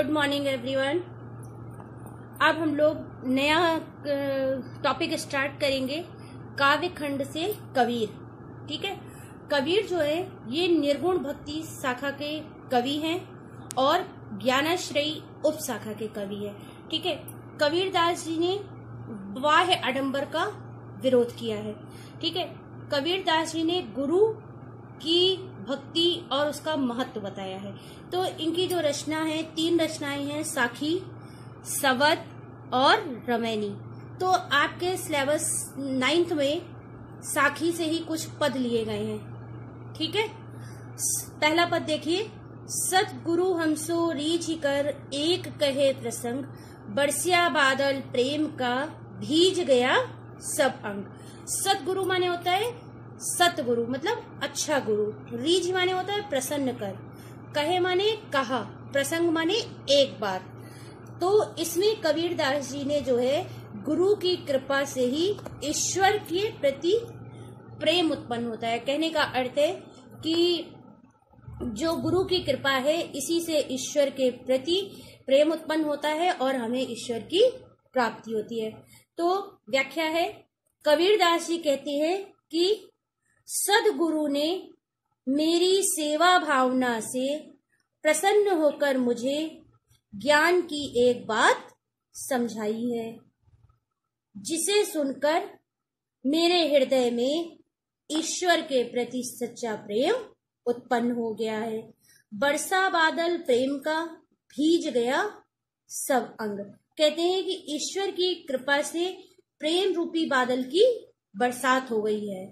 Good morning everyone. अब हम लोग नया टॉपिक स्टार्ट करेंगे काव्य खंड से कबीर। ठीक है, कबीर जो है ये निर्गुण भक्ति शाखा के कवि हैं और ज्ञानाश्रयी उप शाखा के कवि हैं। ठीक है, कबीरदास जी ने बाह्य आडंबर का विरोध किया है। ठीक है, कबीरदास जी ने गुरु की भक्ति और उसका महत्व बताया है। तो इनकी जो रचना है, 3 रचनाएं हैं, साखी, सवद और रमैनी। तो आपके सिलेबस 9th में साखी से ही कुछ पद लिए गए हैं। ठीक है, पहला पद देखिए। सतगुरु हमसो रीझ कर एक कहे प्रसंग, बरसिया बादल प्रेम का भीज गया सब अंग। सतगुरु माने होता है सतगुरु मतलब अच्छा गुरु, रीझ माने होता है प्रसन्न कर, कहे माने कहा, प्रसंग माने एक बार। तो इसमें कबीरदास जी ने जो है गुरु की कृपा से ही ईश्वर के प्रति प्रेम उत्पन्न होता है। कहने का अर्थ है कि जो गुरु की कृपा है इसी से ईश्वर के प्रति प्रेम उत्पन्न होता है और हमें ईश्वर की प्राप्ति होती है। तो व्याख्या है, कबीरदास जी कहते हैं कि सदगुरु ने मेरी सेवा भावना से प्रसन्न होकर मुझे ज्ञान की एक बात समझाई है, जिसे सुनकर मेरे हृदय में ईश्वर के प्रति सच्चा प्रेम उत्पन्न हो गया है। बरसा बादल प्रेम का भीज गया सब अंग। कहते हैं कि ईश्वर की कृपा से प्रेम रूपी बादल की बरसात हो गई है।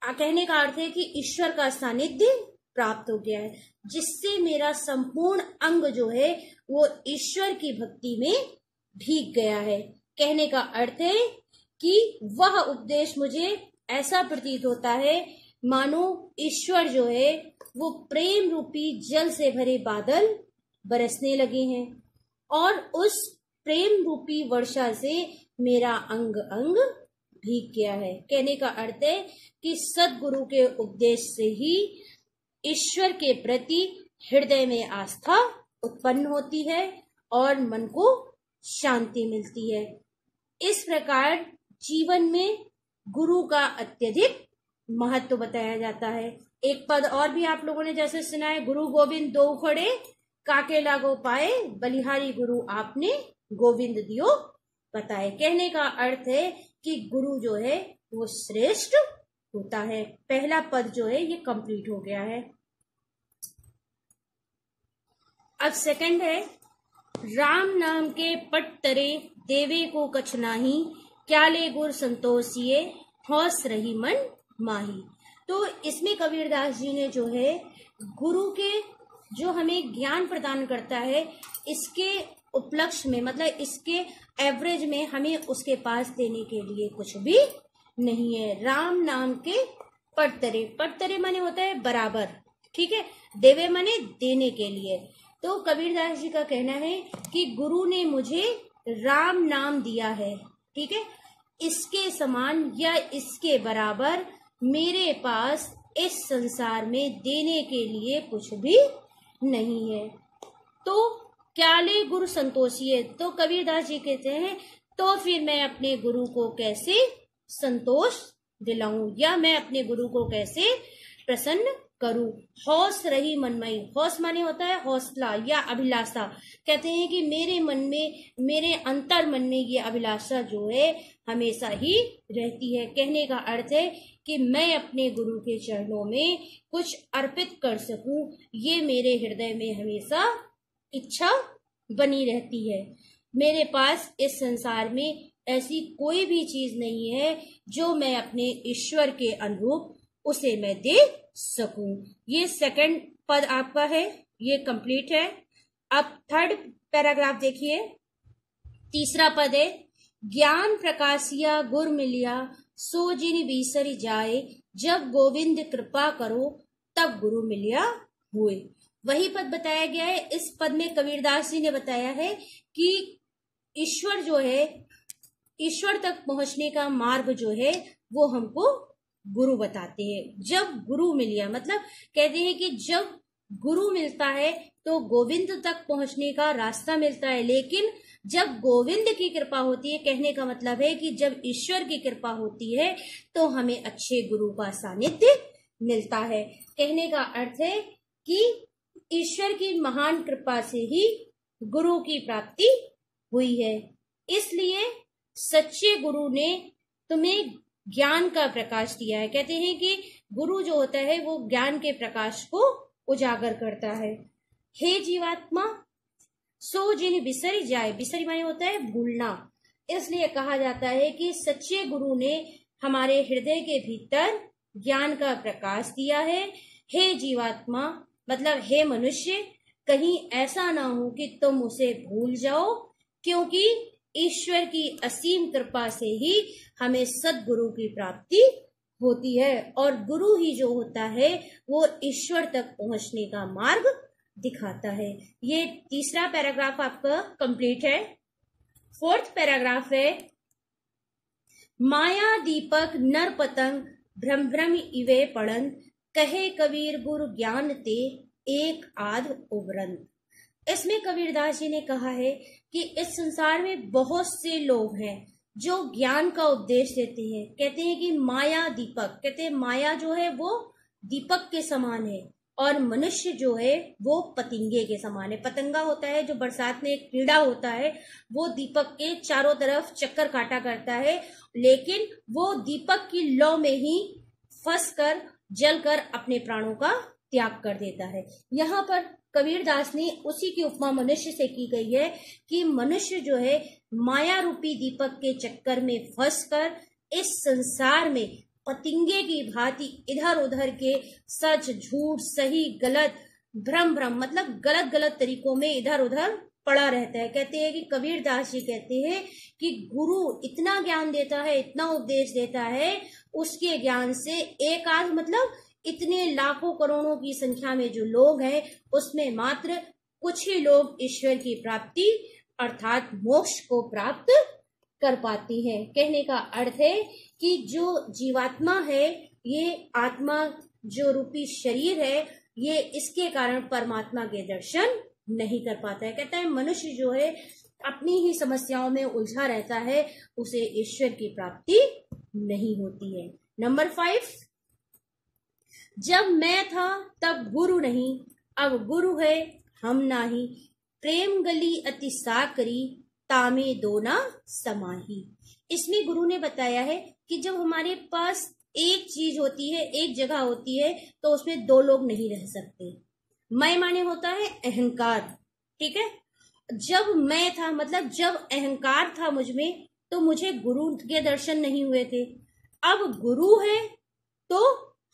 कहने का अर्थ है कि ईश्वर का सानिध्य प्राप्त हो गया है, जिससे मेरा संपूर्ण अंग जो है वो ईश्वर की भक्ति में भीग गया है। कहने का अर्थ है कि वह उपदेश मुझे ऐसा प्रतीत होता है मानो ईश्वर जो है वो प्रेम रूपी जल से भरे बादल बरसने लगे हैं और उस प्रेम रूपी वर्षा से मेरा अंग अंग भीग गया है। कहने का अर्थ है कि सदगुरु के उपदेश से ही ईश्वर के प्रति हृदय में आस्था उत्पन्न होती है और मन को शांति मिलती है। इस प्रकार जीवन में गुरु का अत्यधिक महत्व बताया जाता है। एक पद और भी आप लोगों ने जैसे सुना है, गुरु गोविंद दो खड़े काके लागो पाए, बलिहारी गुरु आपने गोविंद दियो बताए। कहने का अर्थ है कि गुरु जो है वो श्रेष्ठ होता है। पहला पद जो है ये कंप्लीट हो गया है। अब सेकंड है, राम नाम के पट तरे देवे को कछ नाही, क्या ले गुर संतोषिए हौस रही मन माही। तो इसमें कबीरदास जी ने जो है गुरु के जो हमें ज्ञान प्रदान करता है इसके उपलक्ष्य में, मतलब इसके एवरेज में हमें उसके पास देने के लिए कुछ भी नहीं है। राम नाम के पटतरे, पटतरे माने होता है बराबर। ठीक है, देवे माने देने के लिए। तो कबीरदास जी का कहना है कि गुरु ने मुझे राम नाम दिया है। ठीक है, इसके समान या इसके बराबर मेरे पास इस संसार में देने के लिए कुछ भी नहीं है। तो क्या ले गुरु संतोषिए। तो कबीरदास जी कहते हैं तो फिर मैं अपने गुरु को कैसे संतोष दिलाऊं या मैं अपने गुरु को कैसे प्रसन्न करूं। हौस रही मनमयी, हौस माने होता है हौसला या अभिलाषा। कहते हैं कि मेरे मन में, मेरे अंतर मन में ये अभिलाषा जो है हमेशा ही रहती है। कहने का अर्थ है कि मैं अपने गुरु के चरणों में कुछ अर्पित कर सकूं, ये मेरे हृदय में हमेशा इच्छा बनी रहती है। मेरे पास इस संसार में ऐसी कोई भी चीज नहीं है जो मैं अपने ईश्वर के अनुरूप उसे मैं दे सकूं। ये सेकंड पद आपका है, ये कंप्लीट है। अब थर्ड पैराग्राफ देखिए। तीसरा पद है, ज्ञान प्रकाशिया गुर मिलिया, सो जिन बीसर जाए, जब गोविंद कृपा करो तब गुरु मिलिया हुए। वही पद बताया गया है। इस पद में कबीरदास जी ने बताया है कि ईश्वर जो है, ईश्वर तक पहुंचने का मार्ग जो है वो हमको गुरु बताते हैं। जब गुरु मिलिया मतलब कहते हैं कि जब गुरु मिलता है तो गोविंद तक पहुंचने का रास्ता मिलता है। लेकिन जब गोविंद की कृपा होती है, कहने का मतलब है कि जब ईश्वर की कृपा होती है तो हमें अच्छे गुरु का सानिध्य मिलता है। कहने का अर्थ है कि ईश्वर की महान कृपा से ही गुरु की प्राप्ति हुई है। इसलिए सच्चे गुरु ने तुम्हें ज्ञान का प्रकाश दिया है। कहते हैं कि गुरु जो होता है वो ज्ञान के प्रकाश को उजागर करता है। हे जीवात्मा, सो जिन बिसरी जाए, बिसरी माने होता है भूलना, इसलिए कहा जाता है कि सच्चे गुरु ने हमारे हृदय के भीतर ज्ञान का प्रकाश दिया है। हे जीवात्मा मतलब हे मनुष्य, कहीं ऐसा ना हो कि तुम उसे भूल जाओ, क्योंकि ईश्वर की असीम कृपा से ही हमें सद्गुरु की प्राप्ति होती है और गुरु ही जो होता है वो ईश्वर तक पहुंचने का मार्ग दिखाता है। ये तीसरा पैराग्राफ आपका कंप्लीट है। फोर्थ पैराग्राफ है, माया दीपक नर पतंग भ्रम भ्रम इवे पड़न, कहे कबीर गुरु ज्ञान ते एक आध उबरन। इसमें कबीरदास जी ने कहा है कि इस संसार में बहुत से लोग हैं जो ज्ञान का उपदेश देते हैं। कहते हैं कि माया दीपक, कहते हैं माया जो है वो दीपक के समान है और मनुष्य जो है वो पतंगे के समान है। पतंगा होता है जो बरसात में एक कीड़ा होता है, वो दीपक के चारों तरफ चक्कर काटा करता है, लेकिन वो दीपक की लौ में ही फंसकर जलकर अपने प्राणों का त्याग कर देता है। यहाँ पर कबीरदास ने उसी की उपमा मनुष्य से की गई है कि मनुष्य जो है माया रूपी दीपक के चक्कर में फंसकर इस संसार में पतंगे की भांति इधर उधर के सच झूठ सही गलत भ्रम भ्रम मतलब गलत गलत तरीकों में इधर उधर पड़ा रहता है। कहते हैं कि कबीरदास जी कहते हैं कि गुरु इतना ज्ञान देता है, इतना उपदेश देता है, उसके ज्ञान से एक आध मतलब इतने लाखों करोड़ों की संख्या में जो लोग हैं उसमें मात्र कुछ ही लोग ईश्वर की प्राप्ति अर्थात मोक्ष को प्राप्त कर पाती हैं। कहने का अर्थ है कि जो जीवात्मा है, ये आत्मा जो रूपी शरीर है, ये इसके कारण परमात्मा के दर्शन नहीं कर पाता है। कहता है मनुष्य जो है अपनी ही समस्याओं में उलझा रहता है, उसे ईश्वर की प्राप्ति नहीं होती है। नंबर 5, जब मैं था तब गुरु नहीं, अब गुरु है हम नाही, प्रेम गली अति साकरी, तामे दोना समाही। इसमें गुरु ने बताया है कि जब हमारे पास एक चीज होती है, एक जगह होती है, तो उसमें दो लोग नहीं रह सकते। मैं माने होता है अहंकार, ठीक है। जब मैं था मतलब जब अहंकार था मुझ में, तो मुझे गुरु के दर्शन नहीं हुए थे। अब गुरु है तो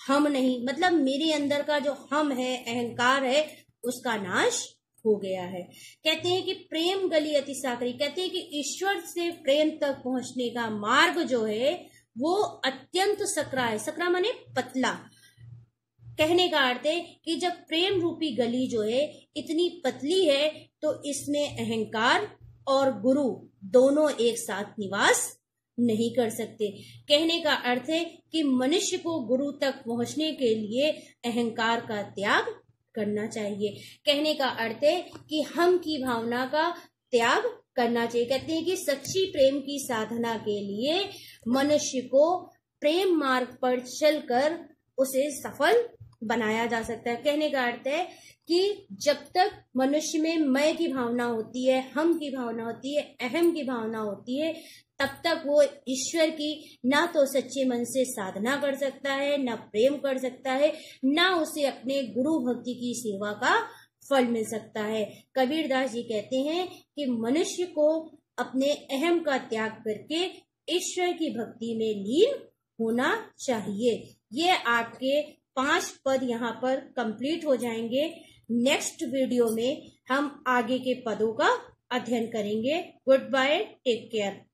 हम नहीं, मतलब मेरे अंदर का जो हम है, अहंकार है, उसका नाश हो गया है। कहते हैं कि प्रेम गली अति साकरी, कहते हैं कि ईश्वर से प्रेम तक पहुंचने का मार्ग जो है वो अत्यंत सकरा है। सकरा माने पतला। कहने का अर्थ है कि जब प्रेम रूपी गली जो है इतनी पतली है तो इसमें अहंकार और गुरु दोनों एक साथ निवास नहीं कर सकते। कहने का अर्थ है कि मनुष्य को गुरु तक पहुंचने के लिए अहंकार का त्याग करना चाहिए। कहने का अर्थ है कि हम की भावना का त्याग करना चाहिए। कहते हैं कि सच्ची प्रेम की साधना के लिए मनुष्य को प्रेम मार्ग पर चलकर उसे सफल बनाया जा सकता है। कहने का अर्थ है कि जब तक मनुष्य में मैं की भावना होती है, हम की भावना होती है, अहम की भावना होती है, तब तक वो ईश्वर की ना तो सच्चे मन से साधना कर सकता है, ना प्रेम कर सकता है, ना उसे अपने गुरु भक्ति की सेवा का फल मिल सकता है। कबीरदास जी कहते हैं कि मनुष्य को अपने अहम का त्याग करके ईश्वर की भक्ति में लीन होना चाहिए। ये आपके 5 पद यहाँ पर कंप्लीट हो जाएंगे। नेक्स्ट वीडियो में हम आगे के पदों का अध्ययन करेंगे। Good bye, take care.